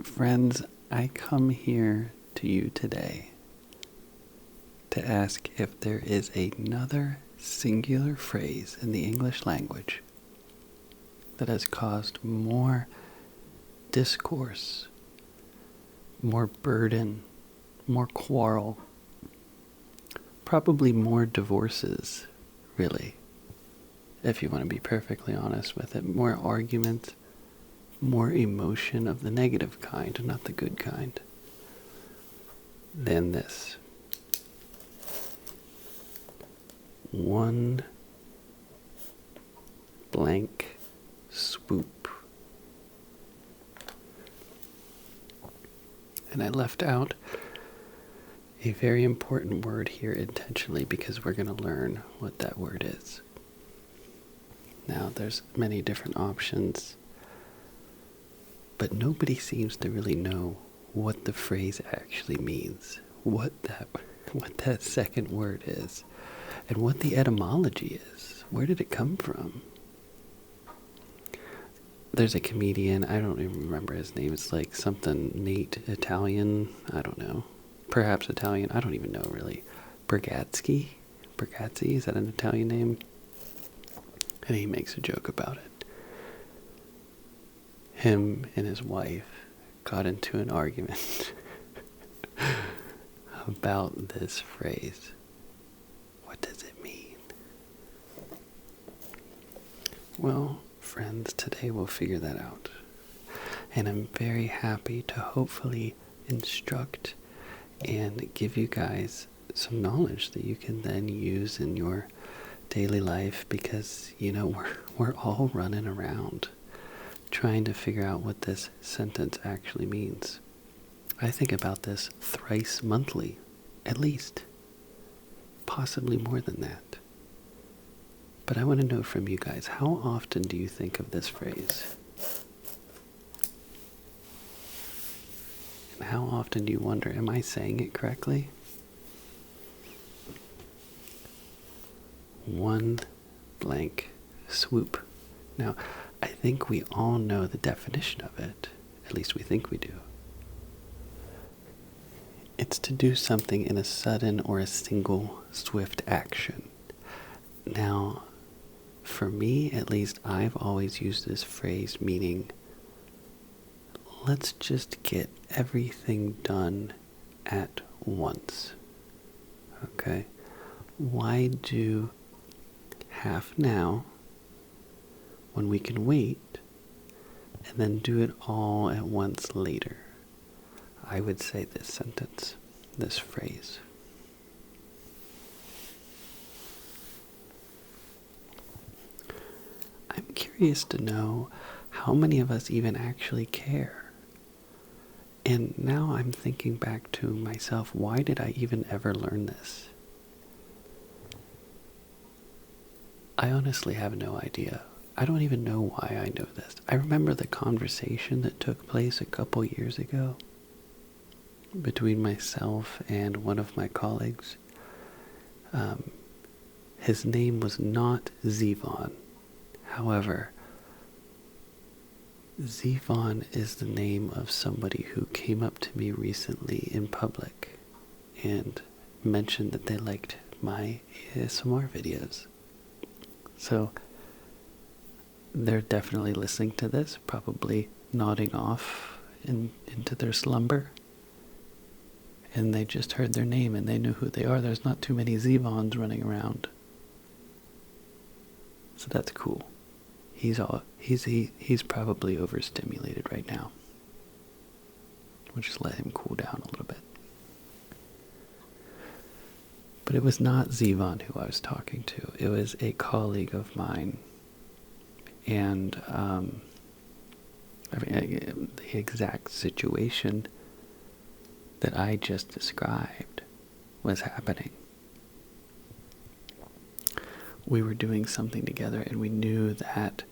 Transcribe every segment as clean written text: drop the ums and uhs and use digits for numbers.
Friends, I come here to you today to ask if there is another singular phrase in the English language that has caused more discourse, more burden, more quarrel, probably more divorces, really, if you want to be perfectly honest with it, more arguments, more emotion of the negative kind, not the good kind, than this. One blank swoop. And I left out a very important word here intentionally because we're going to learn what that word is. Now, there's many different options, but nobody seems to really know what the phrase actually means, what that second word is, and what the etymology is. Where did it come from? There's a comedian, I don't even remember his name, it's like something Nate Italian, I don't know. Perhaps Italian, I don't even know really. Bragazzi, is that an Italian name? And he makes a joke about it. Him and his wife got into an argument about this phrase. What does it mean? Well, friends, today we'll figure that out. And I'm very happy to hopefully instruct and give you guys some knowledge that you can then use in your daily life, because, you know, we're all running around trying to figure out what this sentence actually means. I think about this thrice monthly, at least. Possibly more than that. But I want to know from you guys, how often do you think of this phrase? And how often do you wonder, am I saying it correctly? One blank swoop. Now, I think we all know the definition of it. At least we think we do. It's to do something in a sudden or a single swift action. Now, for me, at least, I've always used this phrase meaning, let's just get everything done at once. Okay? Why do half now when we can wait and then do it all at once later? I would say this sentence, this phrase. I'm curious to know how many of us even actually care. And now I'm thinking back to myself, why did I even ever learn this? I honestly have no idea. I don't even know why I know this. I remember the conversation that took place a couple years ago between myself and one of my colleagues. His name was not Zevon. However, Zevon is the name of somebody who came up to me recently in public and mentioned that they liked my ASMR videos. So they're definitely listening to this, probably nodding off into their slumber. And they just heard their name and they knew who they are. There's not too many Zevons running around. So that's cool. He's probably overstimulated right now. We'll just let him cool down a little bit. But it was not Zevon who I was talking to. It was a colleague of mine. And the exact situation that I just described was happening. We were doing something together and we knew that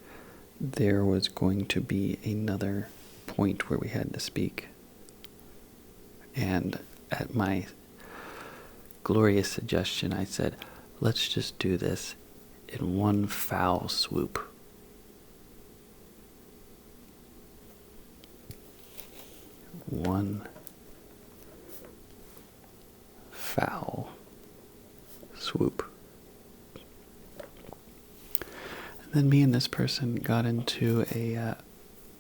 there was going to be another point where we had to speak. And at my glorious suggestion, I said, let's just do this in one fowl swoop. one fowl swoop. And then me and this person got into a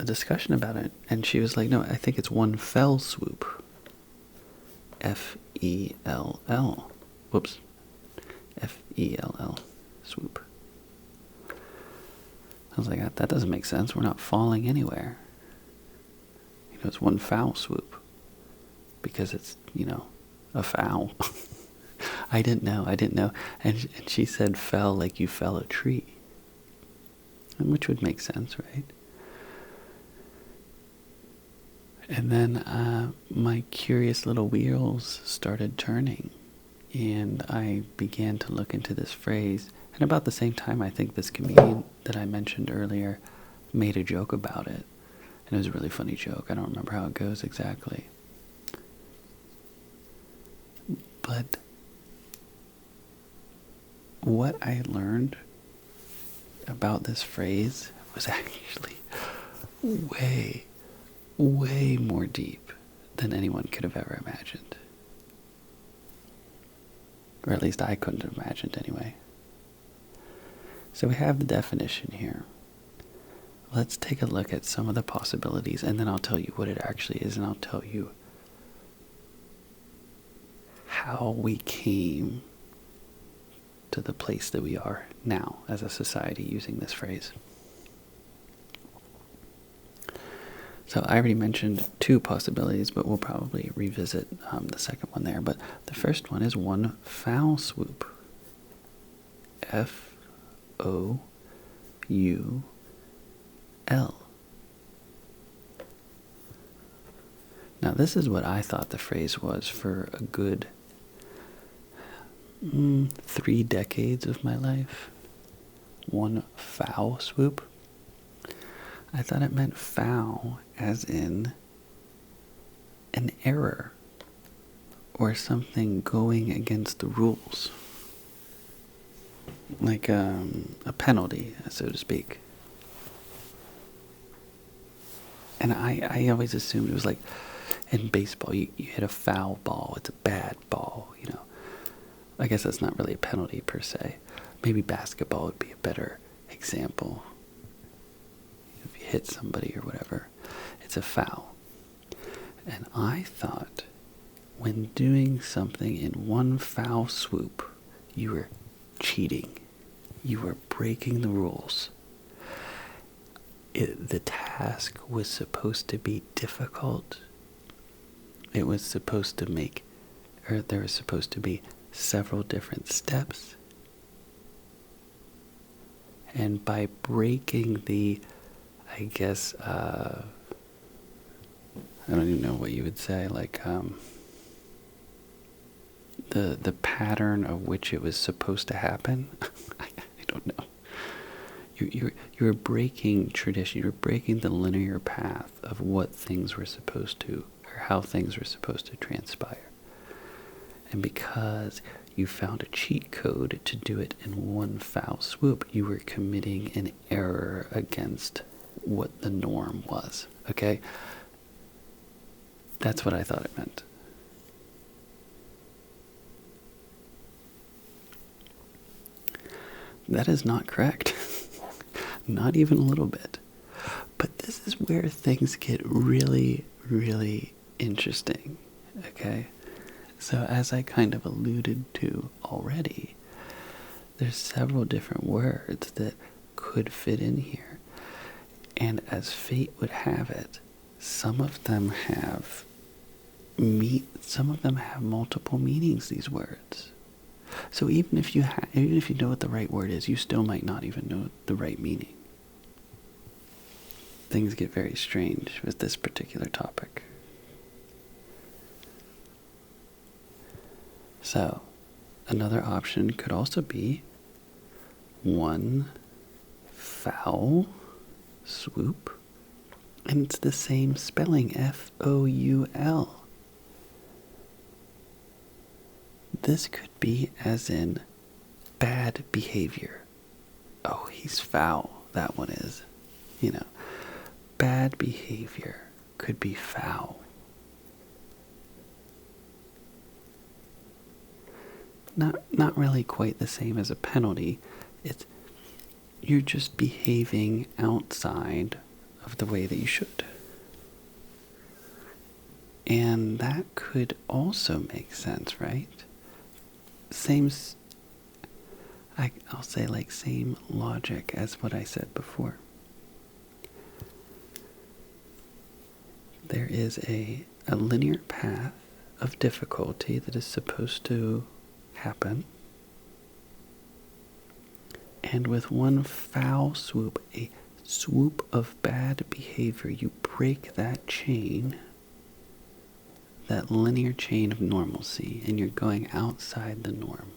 discussion about it, and she was like, no, I think it's one fell swoop. F-E-L-L. Whoops. F-E-L-L. Swoop. I was like, that doesn't make sense. We're not falling anywhere. You know, it's one fowl swoop. Because it's, a fowl. I didn't know. And she said fell like you fell a tree. And which would make sense, right? And then my curious little wheels started turning. And I began to look into this phrase. And about the same time, I think this comedian that I mentioned earlier made a joke about it. And it was a really funny joke. I don't remember how it goes exactly. But what I learned about this phrase was actually way, way more deep than anyone could have ever imagined. Or at least I couldn't have imagined anyway. So we have the definition here. Let's take a look at some of the possibilities, and then I'll tell you what it actually is, and I'll tell you how we came to the place that we are now as a society using this phrase. So I already mentioned two possibilities, but we'll probably revisit the second one there. But the first one is one fowl swoop. F-O-U-L. Now this is what I thought the phrase was for a good 3 decades of my life. One fowl swoop. I thought it meant foul as in an error or something going against the rules. Like a penalty, so to speak. And I always assumed it was like in baseball, you hit a foul ball, it's a bad ball, I guess that's not really a penalty per se. Maybe basketball would be a better example. If you hit somebody or whatever, it's a foul. And I thought when doing something in one foul swoop, you were cheating. You were breaking the rules. The task was supposed to be difficult. It was supposed to there was supposed to be several different steps. And by breaking the, I guess, I don't even know what you would say, like, the pattern of which it was supposed to happen, I don't know. You were breaking tradition. You were breaking the linear path of what things were supposed to, or how things were supposed to transpire. And because you found a cheat code to do it in one foul swoop, you were committing an error against what the norm was. Okay? That's what I thought it meant. That is not correct. Not even a little bit. But this is where things get really, really interesting. Okay? So as I kind of alluded to already, there's several different words that could fit in here. And as fate would have it, some of them have multiple meanings, these words. So even if you know what the right word is, you still might not even know the right meaning. Things get very strange with this particular topic. So, another option could also be one foul swoop, and it's the same spelling, F-O-U-L. This could be as in bad behavior. Oh, he's foul, that one is. Bad behavior could be foul. not really quite the same as a penalty. It's you're just behaving outside of the way that you should. And that could also make sense, right? I'll say like same logic as what I said before. There is a linear path of difficulty that is supposed to happen. And with one foul swoop, a swoop of bad behavior, you break that chain, that linear chain of normalcy, and you're going outside the norm.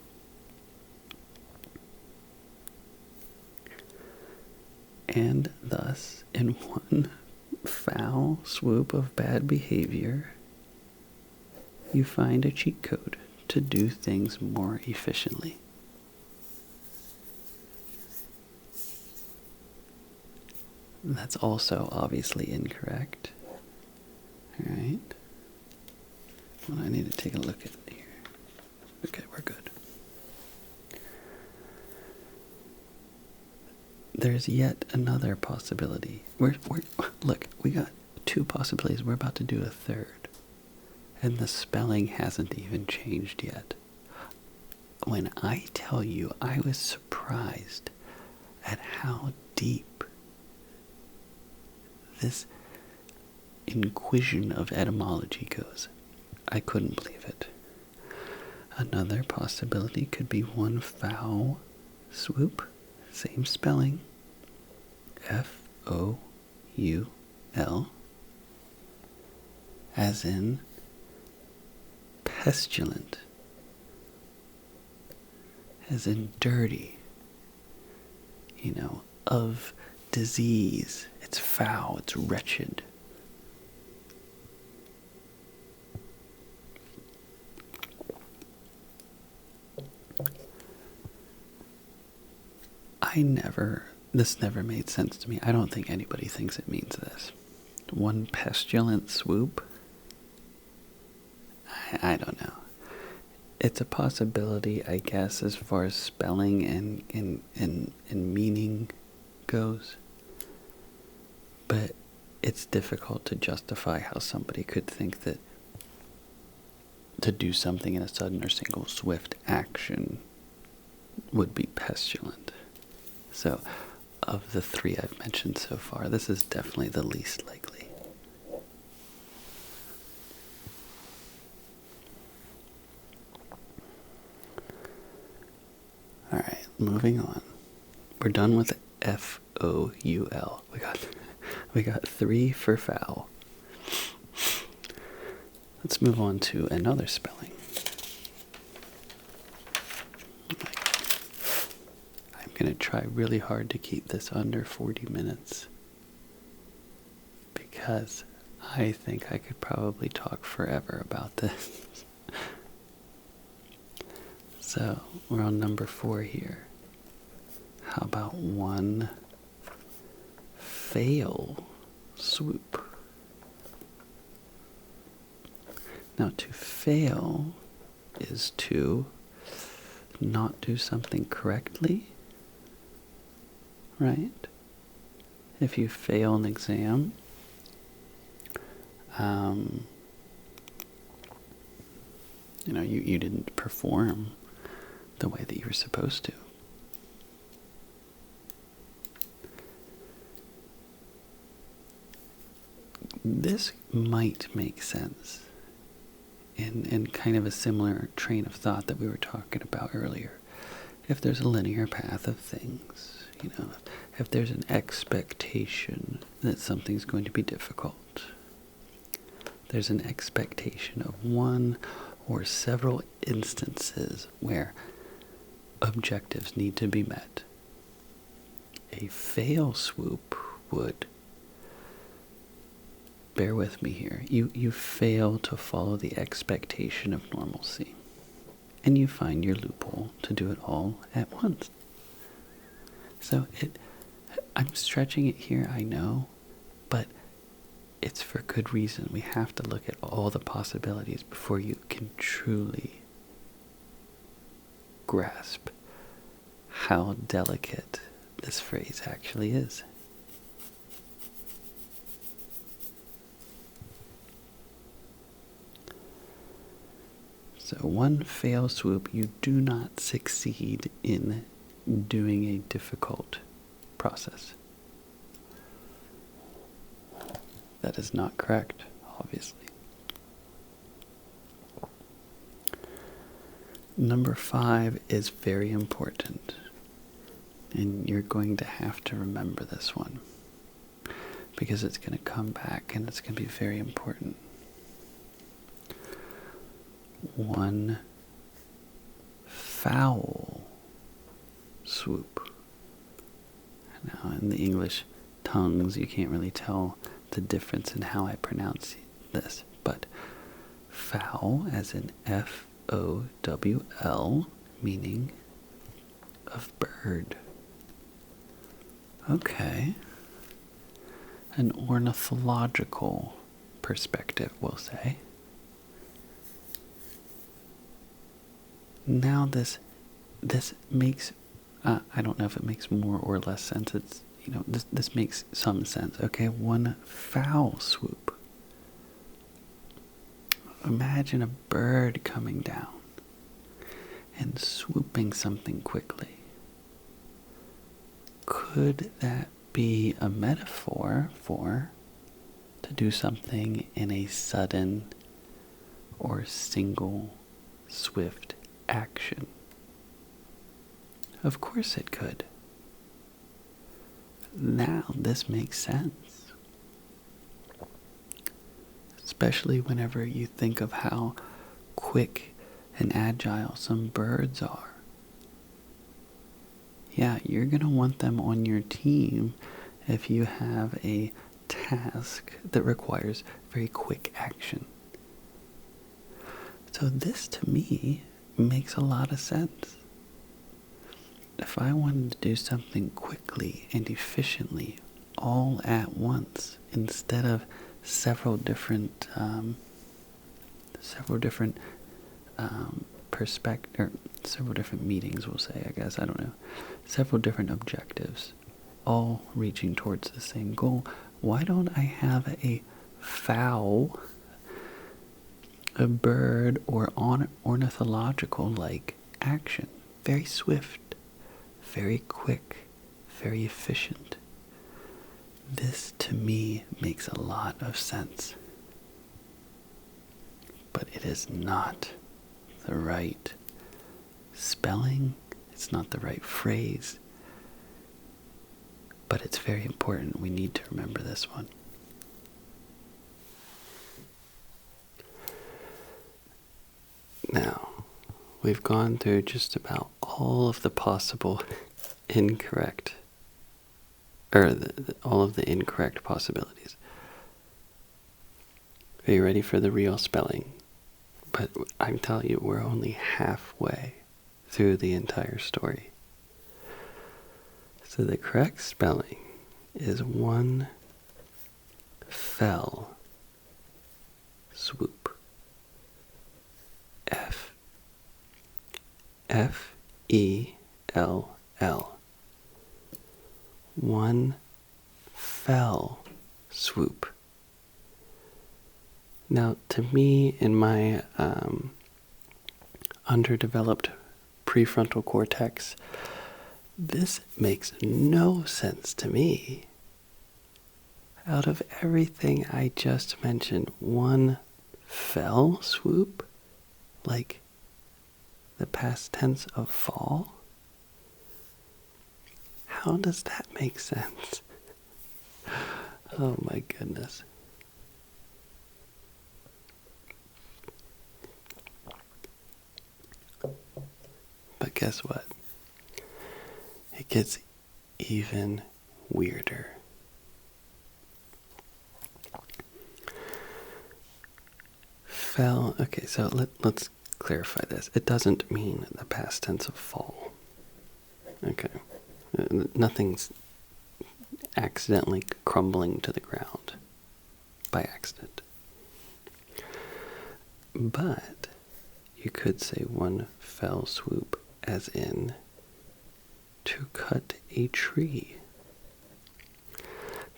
And thus, in one foul swoop of bad behavior, you find a cheat code to do things more efficiently. That's also obviously incorrect. Alright. Well, I need to take a look at here. Okay, we're good. There's yet another possibility. Look, we got two possibilities. We're about to do a third. And the spelling hasn't even changed yet. When I tell you, I was surprised at how deep this inquisition of etymology goes. I couldn't believe it. Another possibility could be one fowl swoop, same spelling, Foul, as in pestilent, as in dirty, of disease. It's foul, it's wretched. This never made sense to me. I don't think anybody thinks it means this. One pestilent swoop? I don't know. It's a possibility, I guess, as far as spelling and meaning goes. But it's difficult to justify how somebody could think that to do something in a sudden or single swift action would be pestilent. So, of the three I've mentioned so far, this is definitely the least likely. Alright, moving on. We're done with Foul. We got 3 for foul. Let's move on to another spelling. I'm going to try really hard to keep this under 40 minutes because I think I could probably talk forever about this. So, we're on number 4 here. How about one fail swoop? Now, to fail is to not do something correctly, right? If you fail an exam, you didn't perform the way that you were supposed to. This might make sense in kind of a similar train of thought that we were talking about earlier. If there's a linear path of things, if there's an expectation that something's going to be difficult, there's an expectation of one or several instances where objectives need to be met. A fail swoop would, bear with me here, you fail to follow the expectation of normalcy, and you find your loophole to do it all at once. So I'm stretching it here, I know, but it's for good reason. We have to look at all the possibilities before you can truly grasp how delicate this phrase actually is. So one fail swoop, you do not succeed in doing a difficult process. That is not correct, obviously. Number 5 is very important, and you're going to have to remember this one because it's going to come back and it's going to be very important. One fowl swoop. Now, in the English tongues, you can't really tell the difference in how I pronounce this, but fowl, as in Fowl, meaning of bird. Okay. An ornithological perspective, we'll say. Now this makes, I don't know if it makes more or less sense. It's, this makes some sense. Okay, one fowl swoop. Imagine a bird coming down and swooping something quickly. Could that be a metaphor for to do something in a sudden or single swift action? Of course it could. Now this makes sense. Especially whenever you think of how quick and agile some birds are. Yeah, you're going to want them on your team if you have a task that requires very quick action. So this, to me, makes a lot of sense. If I wanted to do something quickly and efficiently all at once, instead of several different meetings, we'll say, I guess, I don't know, several different objectives, all reaching towards the same goal, why don't I have a fowl, a bird, or ornithological-like action? Very swift, very quick, very efficient. This, to me, makes a lot of sense. But it is not the right spelling. It's not the right phrase. But it's very important. We need to remember this one. Now, we've gone through just about all of the possible incorrect, or all of the incorrect possibilities. Are you ready for the real spelling? But I'm telling you, we're only halfway through the entire story. So the correct spelling is one fell swoop. F-E-L-L. One fell swoop. Now, to me, in my underdeveloped prefrontal cortex, this makes no sense to me. Out of everything I just mentioned, one fell swoop? Like the past tense of fall? How does that make sense? Oh my goodness. But guess what? It gets even weirder. Fell. Okay, so let's clarify this. It doesn't mean the past tense of fall. Okay. Nothing's accidentally crumbling to the ground by accident. But you could say one fell swoop, as in to cut a tree.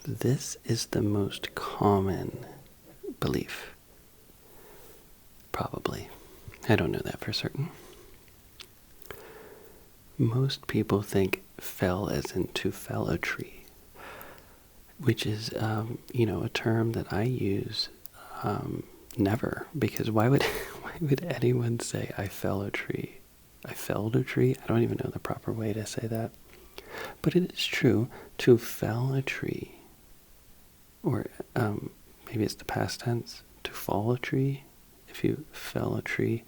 This is the most common belief. Probably. I don't know that for certain. Most people think fell as in to fell a tree, which is, a term that I use never, because why would anyone say I fell a tree? I felled a tree? I don't even know the proper way to say that. But it is true, to fell a tree, or maybe it's the past tense, to fall a tree. If you fell a tree,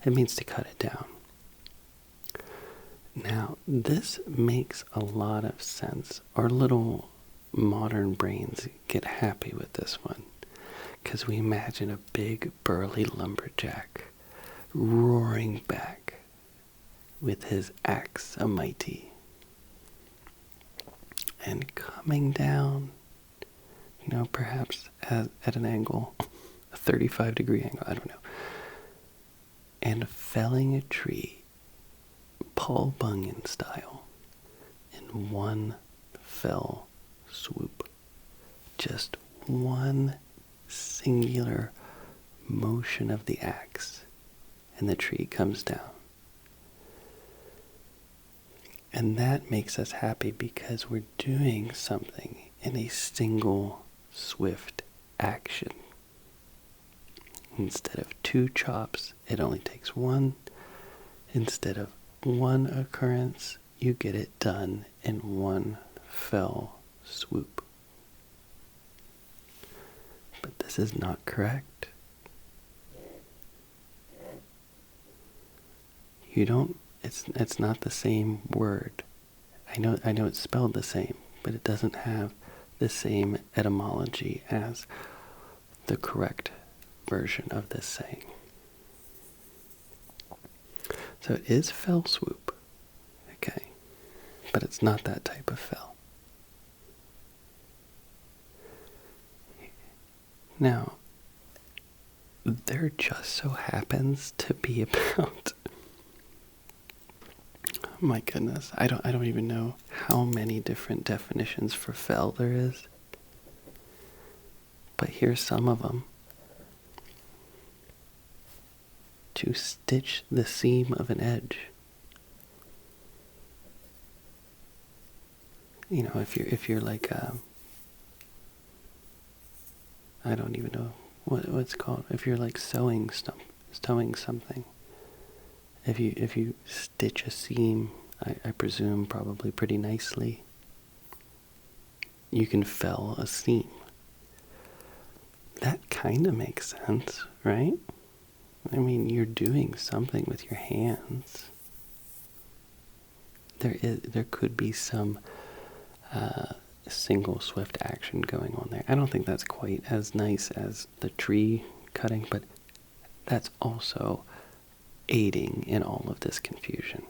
it means to cut it down. Now, this makes a lot of sense. Our little modern brains get happy with this one, because we imagine a big burly lumberjack roaring back with his axe mighty and coming down, perhaps at an angle, a 35-degree angle, I don't know, and felling a tree Paul Bunyan style in one fell swoop. Just one singular motion of the axe and the tree comes down. And that makes us happy because we're doing something in a single swift action. Instead of two chops, it only takes one. Instead of one occurrence, you get it done in one fell swoop. But this is not correct. It's not the same word. I know it's spelled the same, but it doesn't have the same etymology as the correct version of this saying. So it is fell swoop, okay, but it's not that type of fell. Now, there just so happens to be about, oh my goodness, I don't even know how many different definitions for fell there is, but here's some of them. To stitch the seam of an edge. If you're like I don't even know what it's called. If you're like sewing something. If you stitch a seam, I presume probably pretty nicely, you can fell a seam. That kind of makes sense, right? I mean, you're doing something with your hands. There could be some single swift action going on there. I don't think that's quite as nice as the tree cutting, but that's also aiding in all of this confusion.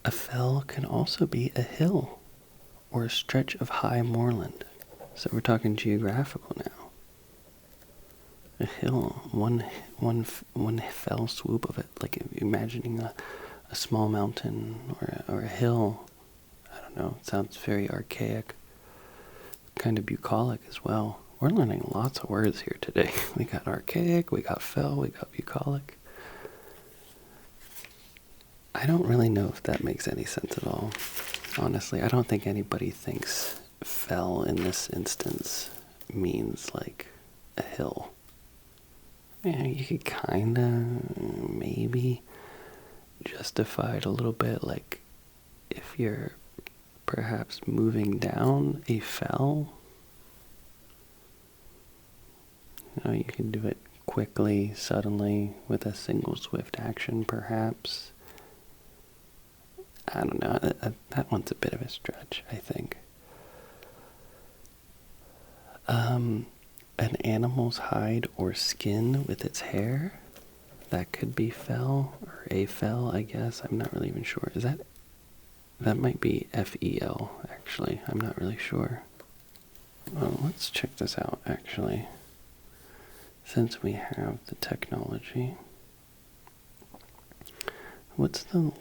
A fell can also be a hill or a stretch of high moorland. So we're talking geographical now. A hill, one fell swoop of it, like imagining a small mountain or a hill. I don't know, it sounds very archaic, kind of bucolic as well. We're learning lots of words here today. We got archaic, we got fell, we got bucolic. I don't really know if that makes any sense at all. Honestly, I don't think anybody thinks fell in this instance means like a hill. Yeah, you could kind of maybe justify it a little bit, like if you're perhaps moving down a fell. You can do it quickly, suddenly, with a single swift action, perhaps. I don't know, that one's a bit of a stretch, I think. An animal's hide or skin with its hair, that could be fell, or a fell, I guess. I'm not really even sure. That might be F-E-L, actually. I'm not really sure. Well, let's check this out, actually. since we have the technology, what's the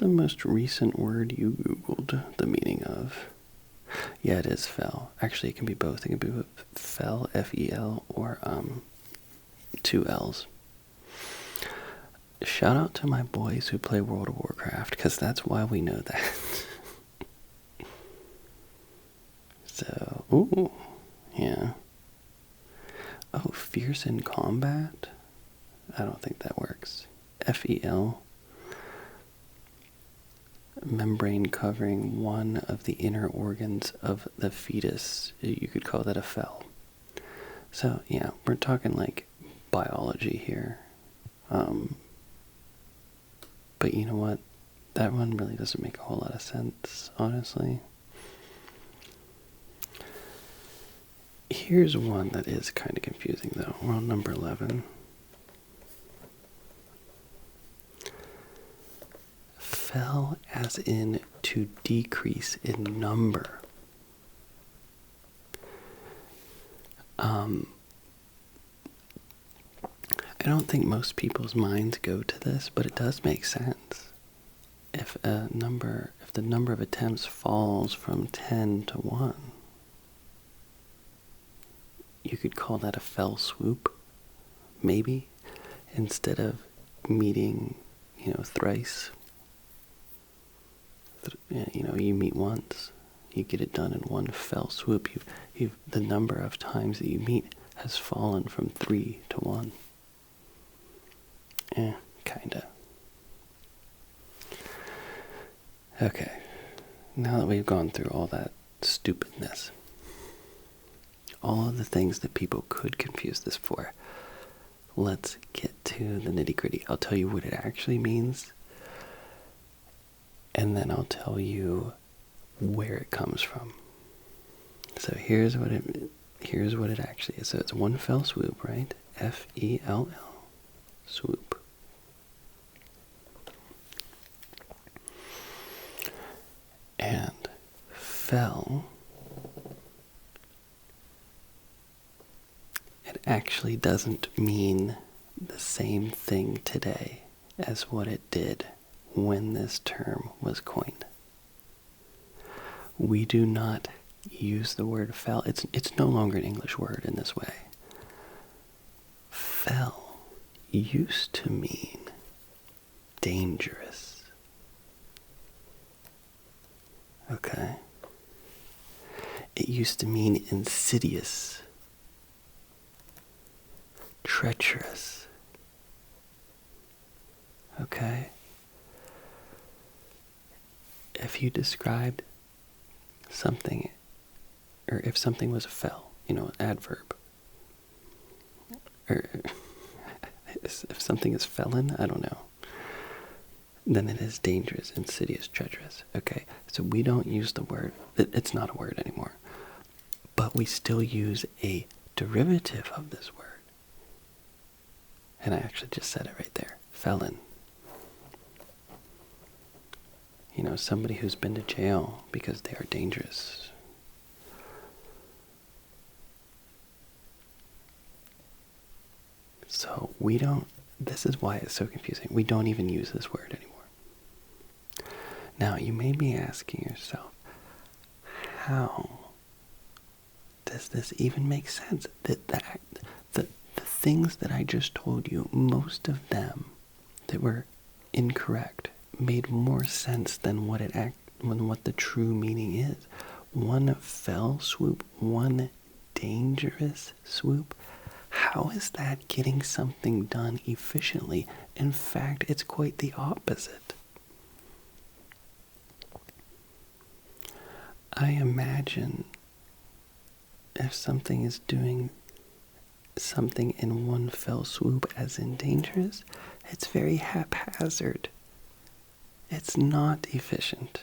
most recent word you Googled the meaning of? Yeah, it is fell. Actually, it can be both. It can be fell, F-E-L, or two L's. Shout out to my boys who play World of Warcraft, because that's why we know that. So, ooh, yeah. Oh, fierce in combat? I don't think that works. F-E-L. Membrane covering one of the inner organs of the fetus. You could call that a fell. So, yeah, we're talking like biology here. But you know what? That one really doesn't make a whole lot of sense, honestly. Here's one that is kind of confusing, though. We're on number 11. Fell as in to decrease in number. I don't think most people's minds go to this, but it does make sense. If the number of attempts falls from 10 to 1, you could call that a fell swoop, maybe, instead of meeting, thrice. You meet once, you get it done in one fell swoop. The number of times that you meet has fallen from 3 to 1. Kinda. Okay, now that we've gone through all that stupidness, all of the things that people could confuse this for, let's get to the nitty-gritty. I'll tell you what it actually means, and then I'll tell you where it comes from. So here's what it actually is. So it's one fell swoop, right? F-E-L-L, swoop. And fell, it actually doesn't mean the same thing today as what it did when this term was coined. We do not use the word fell. It's no longer an English word in this way. Fell used to mean dangerous. Okay? It used to mean insidious, treacherous. Okay? If you described something, or if something was a fell, an adverb, or if something is felon, I don't know, then it is dangerous, insidious, treacherous. Okay, so we don't use the word, it's not a word anymore, but we still use a derivative of this word. And I actually just said it right there, felon. Somebody who's been to jail because they are dangerous. So this is why it's so confusing. We don't even use this word anymore. Now, you may be asking yourself, how does this even make sense? The things that I just told you, most of them that were incorrect, made more sense than what the true meaning is. One fell swoop, one dangerous swoop. How is that getting something done efficiently? In fact, it's quite the opposite. I imagine if something is doing something in one fell swoop as in dangerous, it's very haphazard. It's not efficient.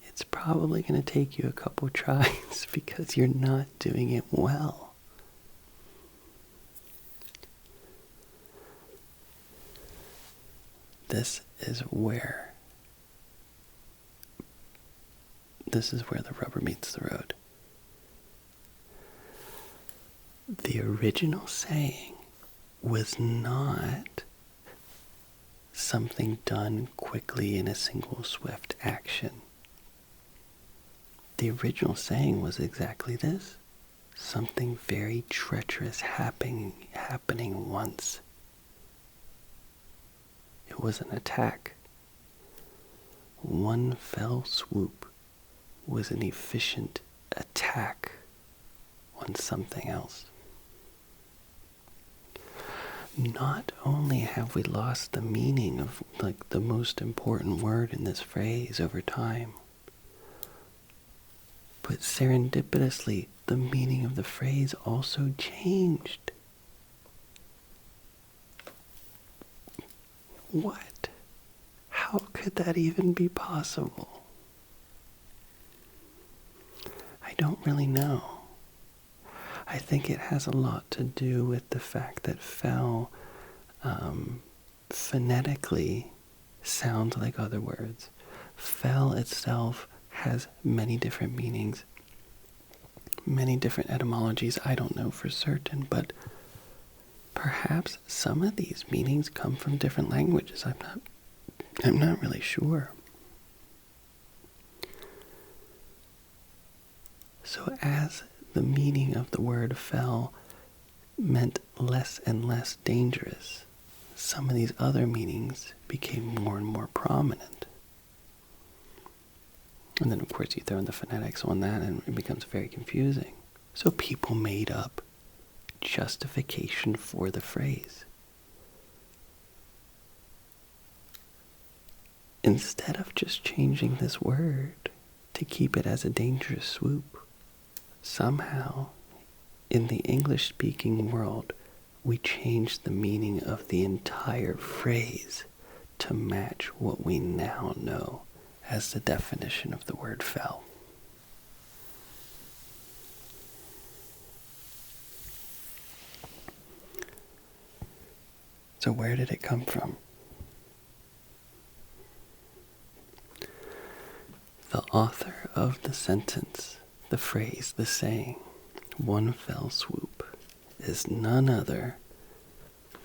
It's probably going to take you a couple tries because you're not doing it well. This is where the rubber meets the road. the original saying was not something done quickly in a single swift action. The original saying was exactly this: something very treacherous happening once. It was an attack. One fell swoop was an efficient attack on something else. Not only have we lost the meaning of the most important word in this phrase over time, but serendipitously the meaning of the phrase also changed. What? How could that even be possible? I don't really know. I think it has a lot to do with the fact that fowl phonetically sounds like other words. Fowl itself has many different meanings, many different etymologies. I don't know for certain, but perhaps some of these meanings come from different languages. I'm not really sure. So as the meaning of the word fell meant less and less dangerous, some of these other meanings became more and more prominent. And then, of course, you throw in the phonetics on that, and it becomes very confusing. So people made up justification for the phrase. Instead of just changing this word to keep it as a dangerous swoop, somehow, in the English-speaking world, we changed the meaning of the entire phrase to match what we now know as the definition of the word fell. So where did it come from? The author of the sentence, the phrase, the saying, "one fell swoop," is none other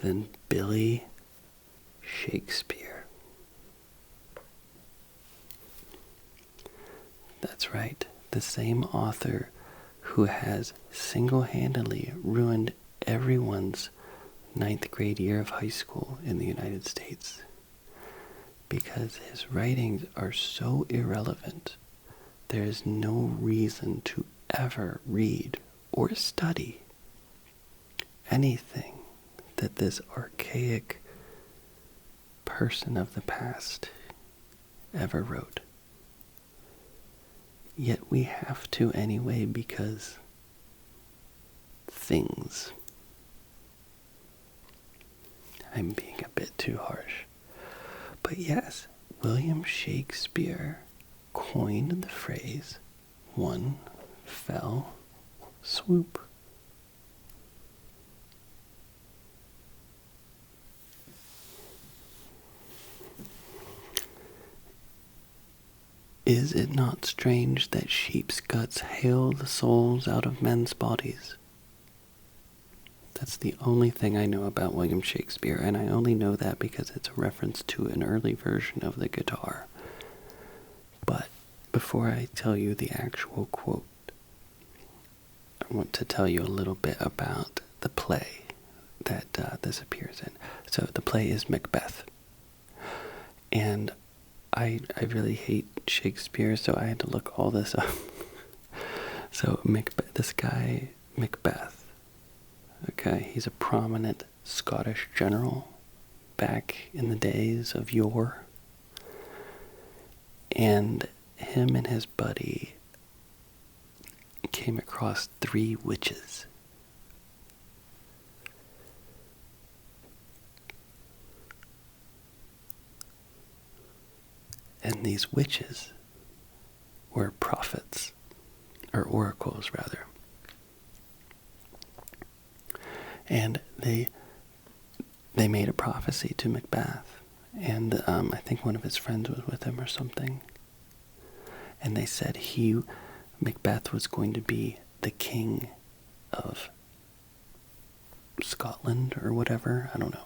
than Billy Shakespeare. That's right, the same author who has single-handedly ruined everyone's 9th grade year of high school in the United States, because his writings are so irrelevant. There is no reason to ever read or study anything that this archaic person of the past ever wrote. Yet we have to anyway, because things. I'm being a bit too harsh. But yes, William Shakespeare coined the phrase, "one fell swoop." Is it not strange that sheep's guts hale the souls out of men's bodies? That's the only thing I know about William Shakespeare, and I only know that because it's a reference to an early version of the guitar. But before I tell you the actual quote, I want to tell you a little bit about the play that this appears in. So the play is Macbeth. And I really hate Shakespeare, so I had to look all this up. So this guy, Macbeth, okay, he's a prominent Scottish general back in the days of yore. And him and his buddy came across 3 witches. And these witches were prophets, or oracles rather. And they made a prophecy to Macbeth, and I think one of his friends was with him or something. And they said Macbeth was going to be the king of Scotland or whatever. I don't know.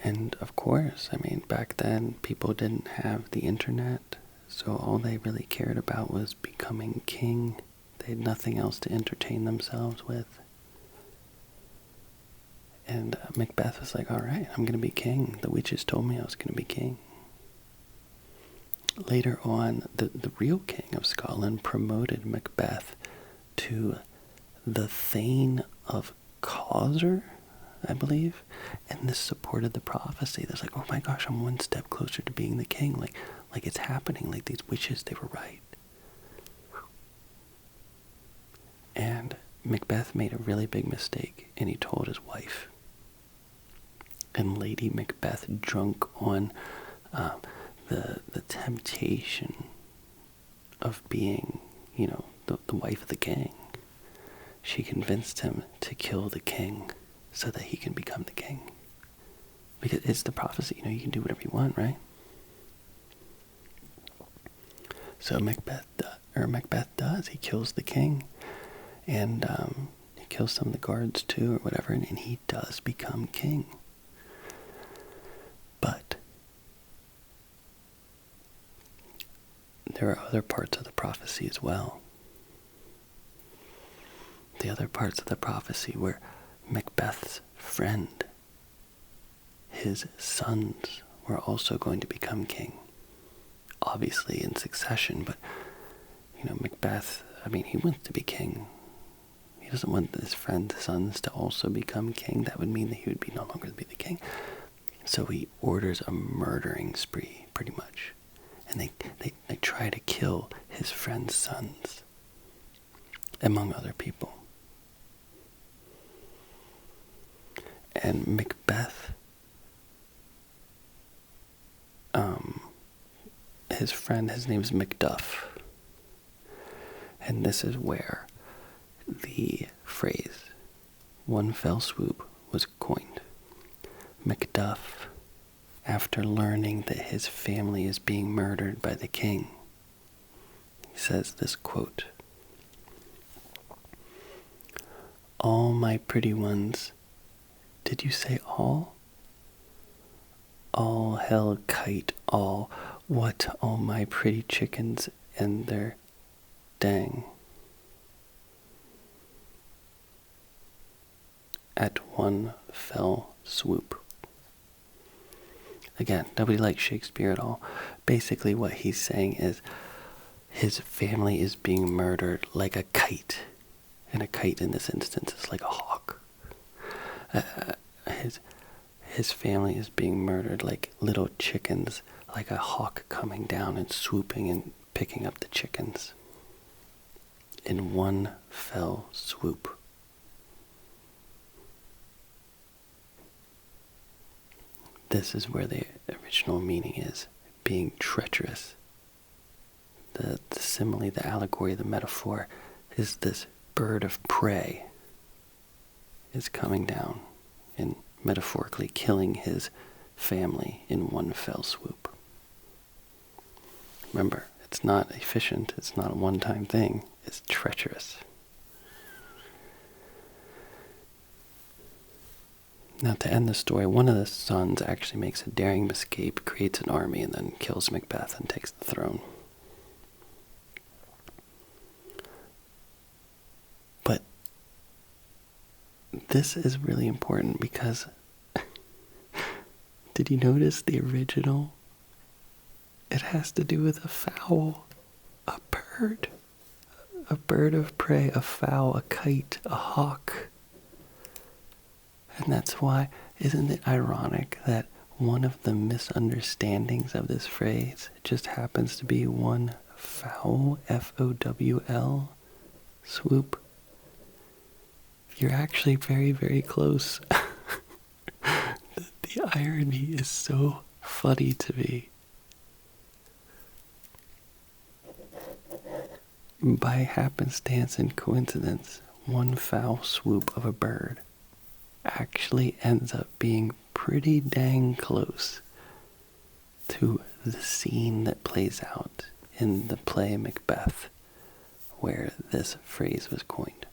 And of course, I mean, back then people didn't have the internet, so all they really cared about was becoming king. They had nothing else to entertain themselves with. And Macbeth was like, all right, I'm going to be king. The witches told me I was going to be king. Later on, the real king of Scotland promoted Macbeth to the Thane of Cawser, I believe, and this supported the prophecy. There's like, oh my gosh, I'm one step closer to being the king. Like it's happening. Like these witches, they were right. And Macbeth made a really big mistake, and he told his wife. And Lady Macbeth, drunk on the temptation of being, the wife of the king, she convinced him to kill the king so that he can become the king. Because it's the prophecy, you can do whatever you want, right? So Macbeth does. He kills the king, and he kills some of the guards too, or whatever, and he does become king. But there are other parts of the prophecy as well. The other parts of the prophecy where Macbeth's friend, his sons, were also going to become king. Obviously in succession, but, Macbeth, he wants to be king. He doesn't want his friend's sons to also become king. That would mean that he would be no longer be the king. So he orders a murdering spree, pretty much. And they try to kill his friend's sons, among other people. And Macbeth, his friend, his name's Macduff. And this is where the phrase, one fell swoop, was coined. Macduff, after learning that his family is being murdered by the king, he says this quote, "All my pretty ones," did you say all? "All hell kite all, what all my pretty chickens and their dang. At one fell swoop." Again, nobody likes Shakespeare at all. Basically what he's saying is his family is being murdered like a kite. And a kite in this instance is like a hawk. His family is being murdered like little chickens, like a hawk coming down and swooping and picking up the chickens. In one fell swoop. This is where the original meaning is, being treacherous. The simile, the allegory, the metaphor is this bird of prey is coming down and metaphorically killing his family in one fell swoop. Remember, it's not efficient, it's not a one-time thing, it's treacherous. Now, to end the story, one of the sons actually makes a daring escape, creates an army, and then kills Macbeth and takes the throne. But this is really important because did you notice the original? It has to do with a fowl, a bird of prey, a fowl, a kite, a hawk. And that's why, isn't it ironic that one of the misunderstandings of this phrase just happens to be one fowl, F-O-W-L, swoop? You're actually very, very close. The irony is so funny to me. By happenstance and coincidence, one foul swoop of a bird actually ends up being pretty dang close to the scene that plays out in the play Macbeth, where this phrase was coined.